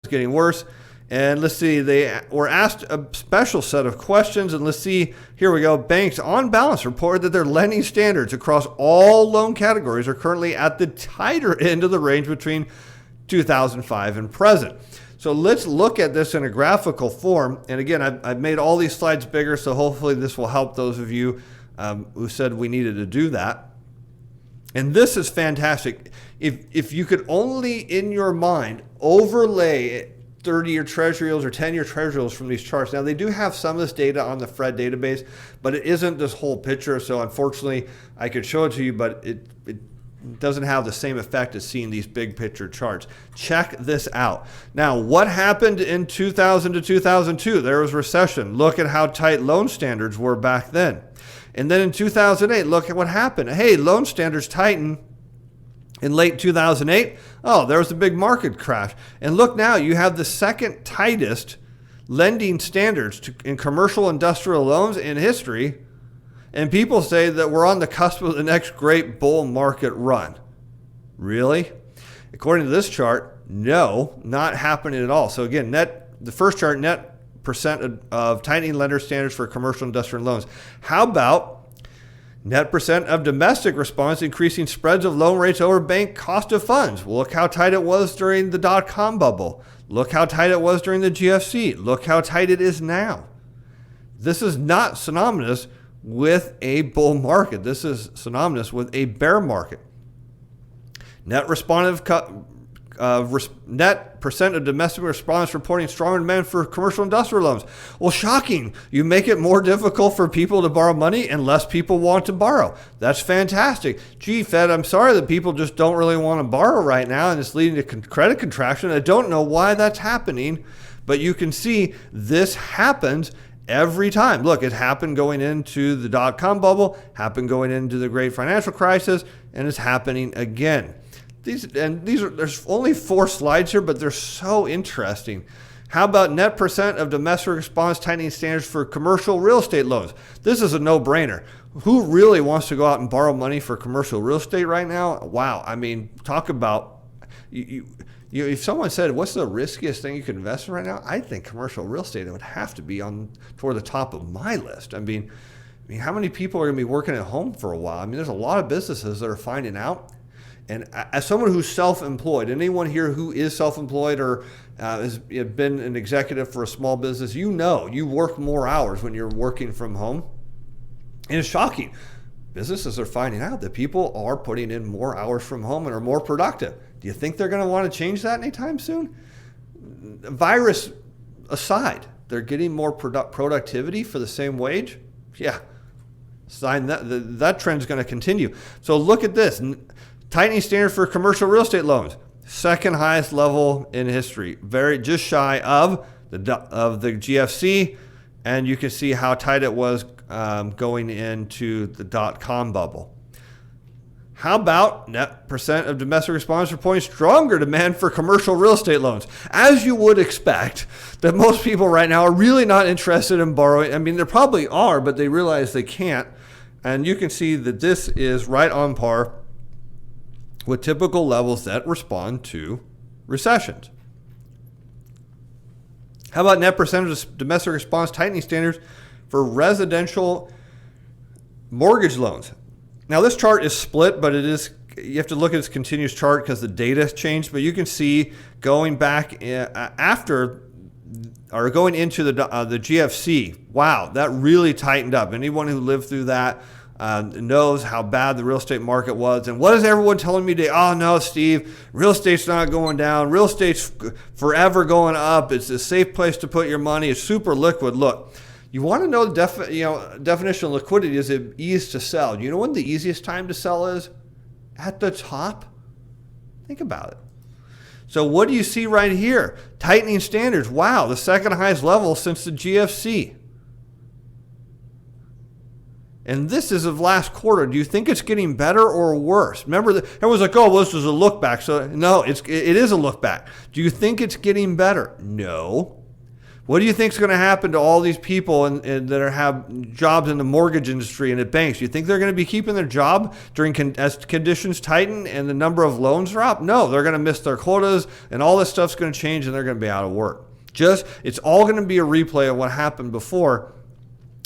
getting worse. And let's see, they were asked a special set of questions. And let's see, here we go. Banks, on balance, reported that their lending standards across all loan categories are currently at the tighter end of the range between 2005 and present. So let's look at this in a graphical form. And again, I've made all these slides bigger, so hopefully this will help those of you who said we needed to do that. And this is fantastic. If you could only, in your mind, overlay 30-year treasury yields or 10-year treasury yields from these charts. Now, they do have some of this data on the Fred database, but it isn't this whole picture. So unfortunately, I could show it to you, but it doesn't have the same effect as seeing these big picture charts. Check this out. Now, what happened in 2000 to 2002? There was recession. Look at how tight loan standards were back then. And then in 2008, look at what happened. Hey, loan standards tightened in late 2008. Oh, there was a big market crash. And look now, you have the second tightest lending standards in commercial industrial loans in history. And people say that we're on the cusp of the next great bull market run. Really? According to this chart, no, not happening at all. So again, the first chart, net percent of tightening lender standards for commercial industrial loans. How about net percent of domestic response increasing spreads of loan rates over bank cost of funds? Well, look how tight it was during the dot-com bubble. Look how tight it was during the GFC. Look how tight it is now. This is not synonymous with a bull market. This is synonymous with a bear market. Net percent of domestic response reporting stronger demand for commercial industrial loans. Well, shocking. You make it more difficult for people to borrow money and less people want to borrow. That's fantastic. Gee, Fed, I'm sorry that people just don't really want to borrow right now, and it's leading to credit contraction. I don't know why that's happening, but you can see this happens every time. Look, it happened going into the dot-com bubble, happened going into the great financial crisis, and it's happening again. There's only 4 slides here, but they're so interesting. How about net percent of domestic response tightening standards for commercial real estate loans? This is a no-brainer. Who really wants to go out and borrow money for commercial real estate right now? Wow. I mean, talk about if someone said, what's the riskiest thing you could invest in right now? I think commercial real estate would have to be toward the top of my list. I mean, how many people are going to be working at home for a while? I mean, there's a lot of businesses that are finding out. And as someone who's self-employed, anyone here who is self-employed or has been an executive for a small business, you know you work more hours when you're working from home. And it's shocking. Businesses are finding out that people are putting in more hours from home and are more productive. Do you think they're going to want to change that anytime soon? Virus aside, they're getting more productivity for the same wage? Yeah. Sign that trend's going to continue. So look at this. Tightening standards for commercial real estate loans, second highest level in history, just shy of the GFC, and you can see how tight it was going into the dot-com bubble. How about net percent of domestic response reporting stronger demand for commercial real estate loans? As you would expect, that most people right now are really not interested in borrowing. I mean, they probably are, but they realize they can't. And you can see that this is right on par with typical levels that respond to recessions. How about net percentage of domestic response tightening standards for residential mortgage loans? Now this chart is split, but you have to look at this continuous chart because the data has changed, but you can see going back after or going into the GFC, wow, that really tightened up. Anyone who lived through that knows how bad the real estate market was. And what is everyone telling me today? Oh no, Steve, real estate's not going down. Real estate's forever going up. It's a safe place to put your money. It's super liquid. Look, you want to know the definition of liquidity is it ease to sell. You know when the easiest time to sell is? At the top. Think about it. So what do you see right here? Tightening standards. Wow, the second highest level since the GFC. And this is of last quarter. Do you think it's getting better or worse? Remember, everyone's like, oh, well, this is a look back. So no, it is a look back. Do you think it's getting better? No. What do you think is going to happen to all these people that have jobs in the mortgage industry and at banks? You think they're going to be keeping their job as conditions tighten and the number of loans drop? No, they're going to miss their quotas, and all this stuff's going to change, and they're going to be out of work. It's all going to be a replay of what happened before,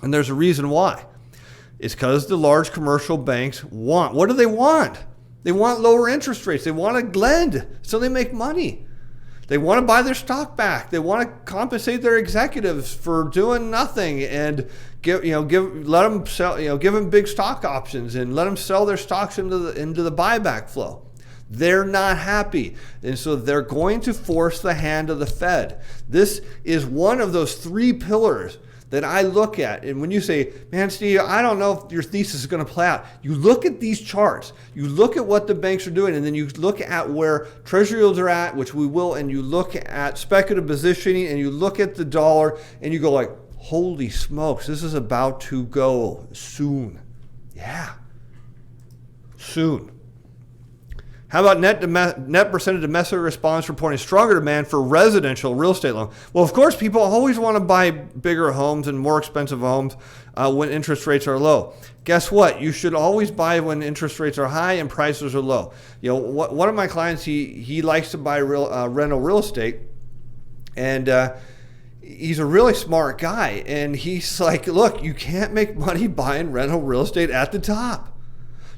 and there's a reason why. It's because the large commercial banks what do they want? They want lower interest rates. They want to lend so they make money. They want to buy their stock back. They want to compensate their executives for doing nothing and give them big stock options and let them sell their stocks into the buyback flow. They're not happy, and so they're going to force the hand of the Fed. This is one of those three pillars that I look at. And when you say, man, Steve, I don't know if your thesis is going to play out. You look at these charts. You look at what the banks are doing, and then you look at where treasury yields are at, which we will, and you look at speculative positioning, and you look at the dollar, and you go like, holy smokes, this is about to go soon. Yeah, soon. How about net percent of domestic response reporting stronger demand for residential real estate loans? Well, of course, people always want to buy bigger homes and more expensive homes when interest rates are low. Guess what? You should always buy when interest rates are high and prices are low. You know, one of my clients, he likes to buy rental real estate, and he's a really smart guy. And he's like, look, you can't make money buying rental real estate at the top.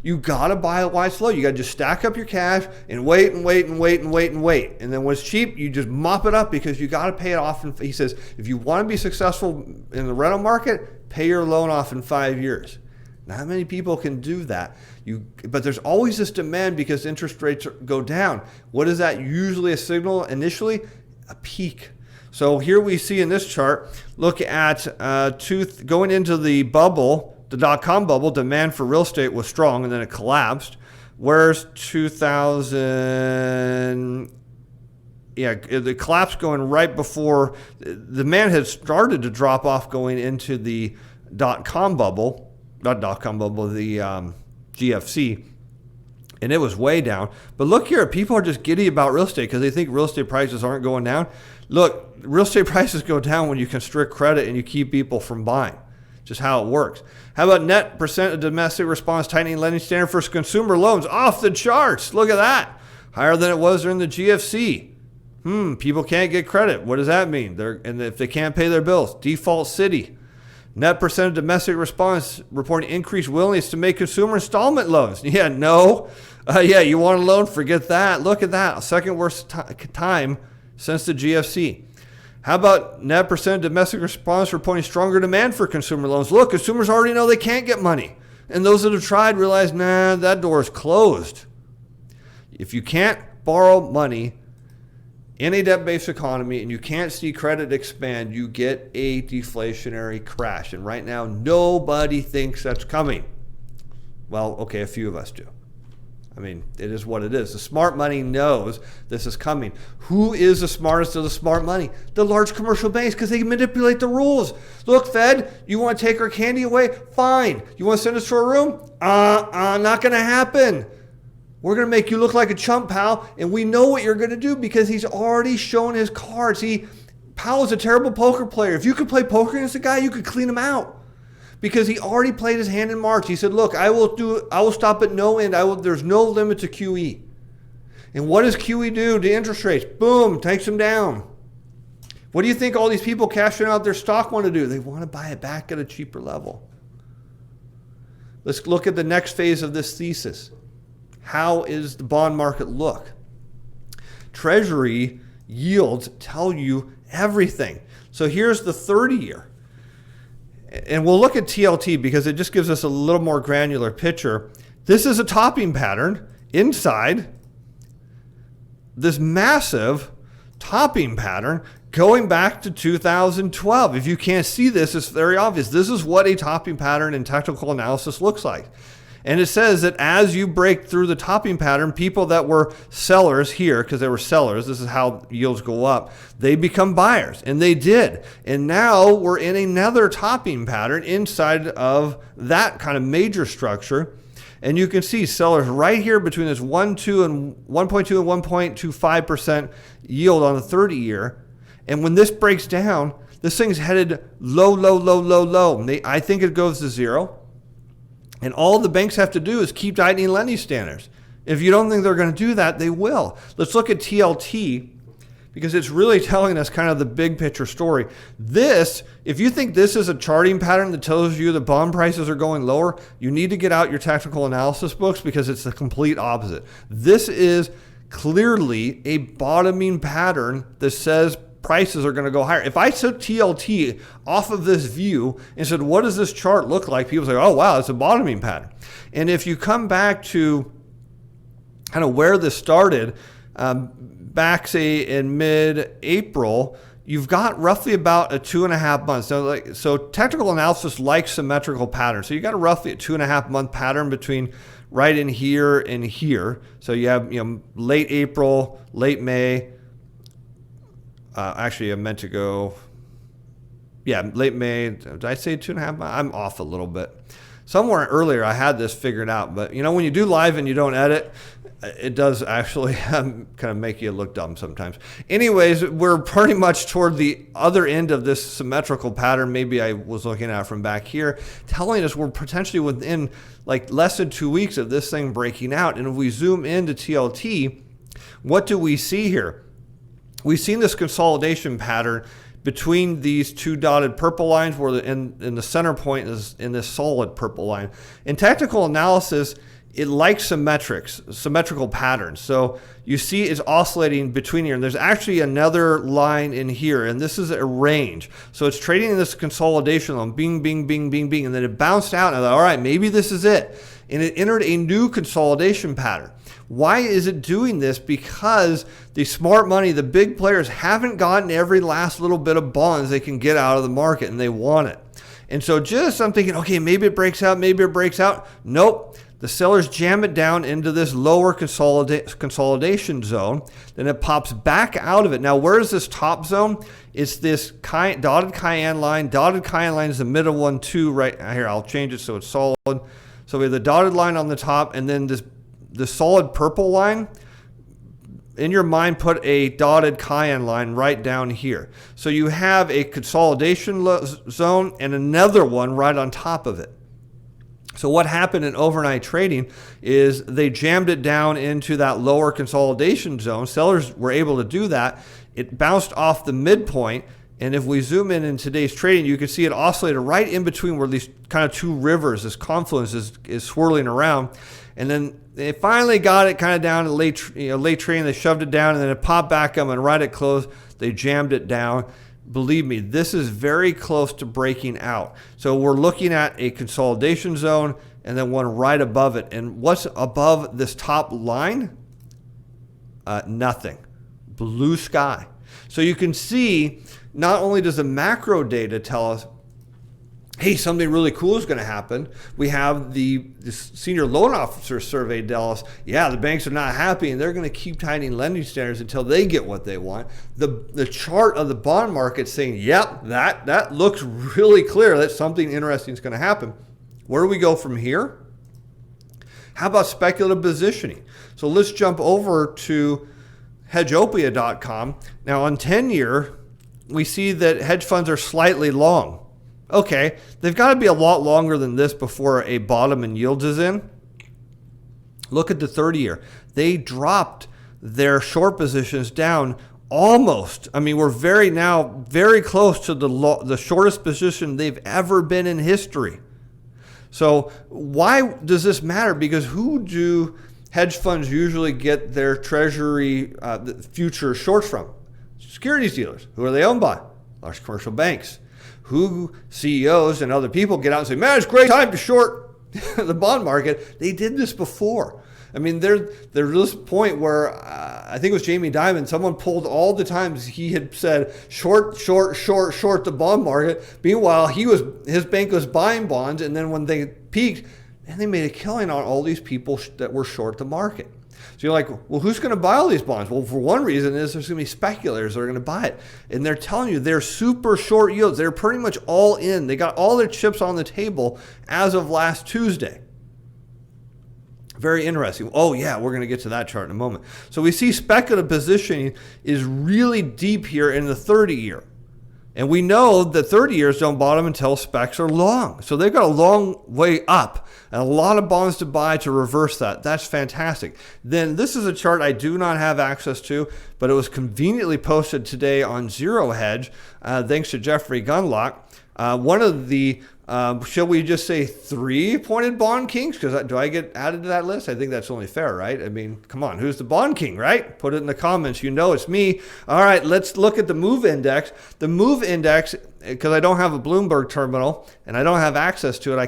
You got to buy it while it's low. You got to just stack up your cash and wait and wait and wait and wait and wait. And then when it's cheap, you just mop it up because you got to pay it off. And he says, if you want to be successful in the rental market, pay your loan off in 5 years. Not many people can do that. But there's always this demand because interest rates go down. What is that usually a signal initially? A peak. So here we see in this chart, look at going into the bubble. The dot-com bubble, demand for real estate was strong, and then it collapsed. Whereas 2000, the collapse going right before, the demand had started to drop off going into the dot-com bubble, not dot-com bubble, the GFC, and it was way down. But look here, people are just giddy about real estate because they think real estate prices aren't going down. Look, real estate prices go down when you constrict credit and you keep people from buying. Just how it works. How about net percent of domestic response tightening lending standard for consumer loans? Off the charts. Look at that. Higher than it was during the GFC. People can't get credit. What does that mean? And if they can't pay their bills, default city. Net percent of domestic response reporting increased willingness to make consumer installment loans. Yeah, no. You want a loan? Forget that. Look at that. Second worst time since the GFC. How about net percent of domestic response reporting stronger demand for consumer loans? Look, consumers already know they can't get money. And those that have tried realize, that door is closed. If you can't borrow money in a debt-based economy and you can't see credit expand, you get a deflationary crash. And right now, nobody thinks that's coming. Well, okay, a few of us do. I mean, it is what it is. The smart money knows this is coming. Who is the smartest of the smart money? The large commercial banks, because they manipulate the rules. Look, Fed, you want to take our candy away? Fine. You want to send us to our room? Not going to happen. We're going to make you look like a chump, pal, and we know what you're going to do because he's already shown his cards. Powell is a terrible poker player. If you could play poker against a guy, you could clean him out. Because he already played his hand in March. He said, look, I will stop at no end. There's no limit to QE. And what does QE do to interest rates? Boom, takes them down. What do you think all these people cashing out their stock want to do? They want to buy it back at a cheaper level. Let's look at the next phase of this thesis. How is the bond market look? Treasury yields tell you everything. So here's the 30-year. And we'll look at TLT because it just gives us a little more granular picture. This is a topping pattern inside this massive topping pattern going back to 2012. If you can't see this, it's very obvious. This is what a topping pattern in technical analysis looks like. And it says that as you break through the topping pattern, people that were sellers here, because they were sellers, this is how yields go up, they become buyers. And they did. And now we're in another topping pattern inside of that kind of major structure. And you can see sellers right here between this 1.2 and 1.25% yield on the 30-year. And when this breaks down, This thing's headed low, low, low, low, low. I think it goes to zero. And all the banks have to do is keep tightening lending standards. If you don't think they're going to do that, they will. Let's look at TLT, because it's really telling us kind of the big picture story. This, if you think this is a charting pattern that tells you the bond prices are going lower, you need to get out your technical analysis books, because it's the complete opposite. This is clearly a bottoming pattern that says prices are going to go higher. If I took TLT off of this view and said, what does this chart look like? People say, oh, wow, it's a bottoming pattern. And if you come back to kind of where this started, back, say, in mid-April, you've got roughly about a 2.5 months. So technical analysis likes symmetrical patterns. So you got a roughly a 2.5 month pattern between right in here and here. So you have late April, late May. Actually, I meant to go, late May. Did I say 2.5 months? I'm off a little bit. Somewhere earlier, I had this figured out. But, when you do live and you don't edit, it does actually kind of make you look dumb sometimes. Anyways, we're pretty much toward the other end of this symmetrical pattern. Maybe I was looking at it from back here, telling us we're potentially within like less than 2 weeks of this thing breaking out. And if we zoom into TLT, what do we see here? We've seen this consolidation pattern between these two dotted purple lines, where in the center point is in this solid purple line. In technical analysis, it likes symmetrical patterns. So you see it's oscillating between here. And there's actually another line in here, and this is a range. So it's trading in this consolidation line, bing, bing, bing, bing, bing. And then it bounced out, and I thought, all right, maybe this is it. And it entered a new consolidation pattern. Why is it doing this? Because the smart money, the big players, haven't gotten every last little bit of bonds they can get out of the market, and they want it. And so I'm thinking, okay, maybe it breaks out, maybe it breaks out. Nope. The sellers jam it down into this lower consolidation zone. Then it pops back out of it. Now, where is this top zone? It's this dotted cayenne line. Dotted cayenne line is the middle one too. Right here, I'll change it so it's solid. So we have the dotted line on the top, and then the solid purple line. In your mind, put a dotted cayenne line right down here. So you have a consolidation zone and another one right on top of it. So what happened in overnight trading is they jammed it down into that lower consolidation zone. Sellers were able to do that. It bounced off the midpoint. And if we zoom in today's trading, you can see it oscillated right in between where these kind of two rivers, this confluence is swirling around. And then they finally got it kind of down to late trading. They shoved it down, and then it popped back up, and right at close, they jammed it down. Believe me, this is very close to breaking out. So we're looking at a consolidation zone and then one right above it. And what's above this top line? Nothing. Blue sky. So you can see, not only does the macro data tell us, hey, something really cool is going to happen. We have the senior loan officer survey tell us, yeah, the banks are not happy and they're going to keep tightening lending standards until they get what they want. The chart of the bond market saying, yep, that looks really clear that something interesting is going to happen. Where do we go from here? How about speculative positioning? So let's jump over to hedgeopia.com. Now on 10-year, we see that hedge funds are slightly long. Okay, they've got to be a lot longer than this before a bottom in yields is in. Look at the 30-year. They dropped their short positions down almost. I mean, we're very close to the shortest position they've ever been in history. So why does this matter? Because who do hedge funds usually get their treasury future shorts from? Securities dealers. Who are they owned by? Large commercial banks. Who CEOs and other people get out and say, man, it's a great time to short the bond market. They did this before. I mean, there's this point where I think it was Jamie Dimon. Someone pulled all the times he had said short the bond market. Meanwhile, his bank was buying bonds, and then when they peaked, and they made a killing on all these people that were short the market. So you're like, well, who's going to buy all these bonds? Well, for one reason is there's going to be speculators that are going to buy it. And they're telling you they're super short yields. They're pretty much all in. They got all their chips on the table as of last Tuesday. Very interesting. Oh, yeah, we're going to get to that chart in a moment. So we see speculative positioning is really deep here in the 30-year. And we know that 30 years don't bottom until specs are long. So they've got a long way up and a lot of bonds to buy to reverse that. That's fantastic. Then this is a chart I do not have access to, but it was conveniently posted today on Zero Hedge, thanks to Jeffrey Gunlock. One of the, shall we just say 3-pointed bond kings? Because do I get added to that list? I think that's only fair, right? I mean, come on, who's the bond king, right? Put it in the comments. You know it's me. All right, let's look at the MOVE index. The MOVE index, because I don't have a Bloomberg terminal and I don't have access to it, I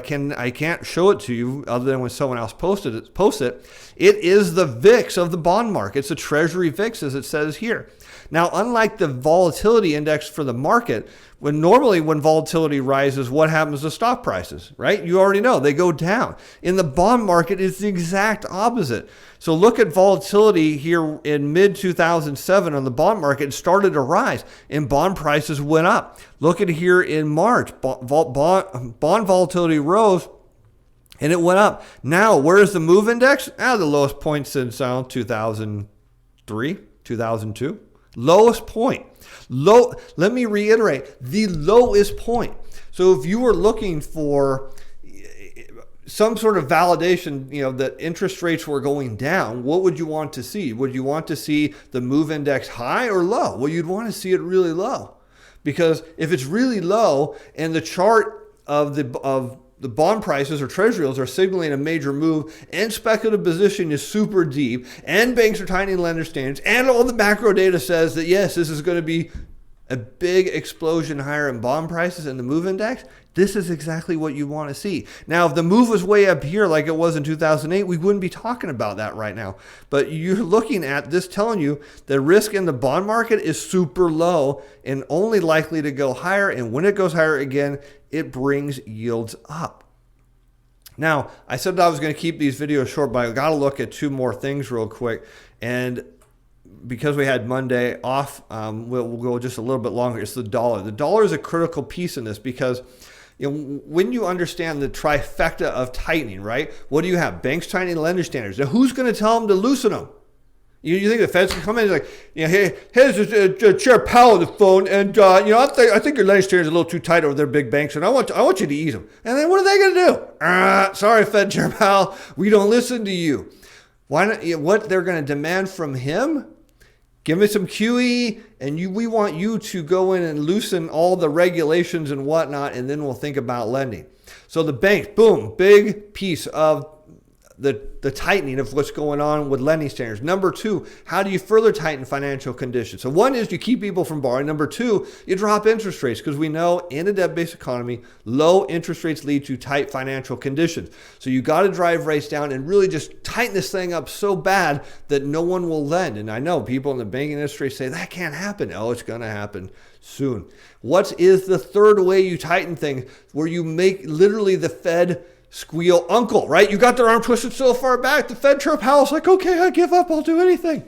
can't show it to you other than when someone else posts it. It is the VIX of the bond market. It's the Treasury VIX, as it says here. Now, unlike the volatility index for the market, when volatility rises, what happens to stock prices, right? You already know they go down. In the bond market, it's the exact opposite. So look at volatility here in mid-2007 on the bond market. It started to rise and bond prices went up. Look at here in March, bond volatility rose and it went up. Now, where's the MOVE index? The lowest point since 2003, 2002. Lowest point. Let me reiterate, the lowest point. So if you were looking for some sort of validation, that interest rates were going down, what would you want to see? Would you want to see the MOVE index high or low? Well, you'd want to see it really low, because if it's really low and the chart of the bond prices or treasury yields are signaling a major move and speculative position is super deep and banks are tightening lender standards and all the macro data says that, yes, this is going to be a big explosion higher in bond prices and the MOVE index, this is exactly what you want to see. Now, if the move was way up here like it was in 2008, we wouldn't be talking about that right now. But you're looking at this telling you the risk in the bond market is super low and only likely to go higher. And when it goes higher again, it brings yields up. Now, I said that I was going to keep these videos short, but I got to look at two more things real quick. And because we had Monday off, we'll go just a little bit longer. It's the dollar. The dollar is a critical piece in this because when you understand the trifecta of tightening, right? What do you have? Banks tightening lender standards. Now, who's going to tell them to loosen them? You think the Fed's can come in and like, hey, here's Chair Powell on the phone, and I think your lending standards are a little too tight over their big banks, and I want you to ease them. And then what are they going to do? Sorry, Fed Chair Powell, we don't listen to you. Why not? What they're going to demand from him? Give me some QE, and we want you to go in and loosen all the regulations and whatnot, and then we'll think about lending. So the banks, boom, big piece of the tightening of what's going on with lending standards. Number two, how do you further tighten financial conditions? So one is you keep people from borrowing. Number two, you drop interest rates, because we know in a debt-based economy, low interest rates lead to tight financial conditions. So you got to drive rates down and really just tighten this thing up so bad that no one will lend. And I know people in the banking industry say that can't happen. Oh, it's going to happen soon. What is the third way you tighten things, where you make literally the Fed squeal uncle, right? You got their arm twisted so far back, the Fed Chair Powell's like, okay, I give up, I'll do anything.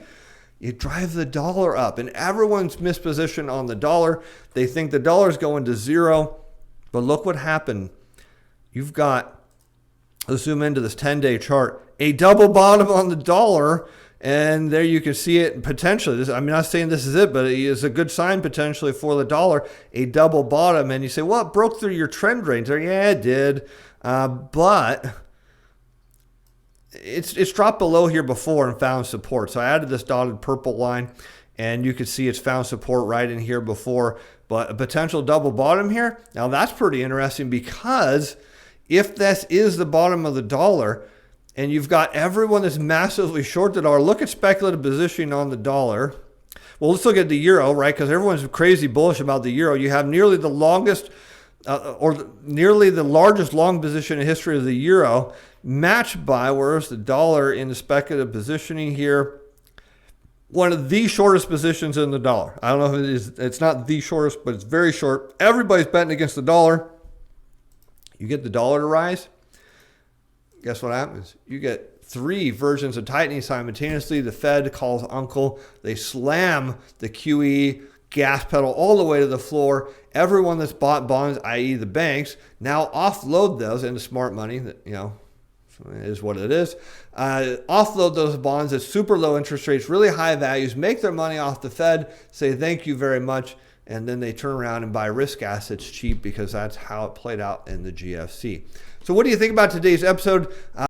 You drive the dollar up, and everyone's mispositioned on the dollar. They think the dollar's going to zero, but look what happened. You've got, let's zoom into this 10-day chart, a double bottom on the dollar, and there you can see it potentially. I'm not saying this is it, but it is a good sign potentially for the dollar, a double bottom. And you say, well, it broke through your trend range there. Yeah, it did. But it's dropped below here before and found support. So I added this dotted purple line, and you can see it's found support right in here before. But a potential double bottom here, now that's pretty interesting, because if this is the bottom of the dollar and you've got everyone that's massively short the dollar, look at speculative positioning on the dollar. Well, let's look at the euro, right? Because everyone's crazy bullish about the euro. You have nearly the longest nearly the largest long position in history of the euro, matched by, where's the dollar in the speculative positioning here? One of the shortest positions in the dollar. I don't know if it's not the shortest, but it's very short. Everybody's betting against the dollar. You get the dollar to rise, guess what happens? You get three versions of tightening simultaneously. The Fed calls uncle. They slam the QE gas pedal all the way to the floor. Everyone that's bought bonds, i.e. the banks, now offload those into smart money, that is what it is. Offload those bonds at super low interest rates, really high values, make their money off the Fed, say thank you very much, and then they turn around and buy risk assets cheap because that's how it played out in the GFC. So what do you think about today's episode?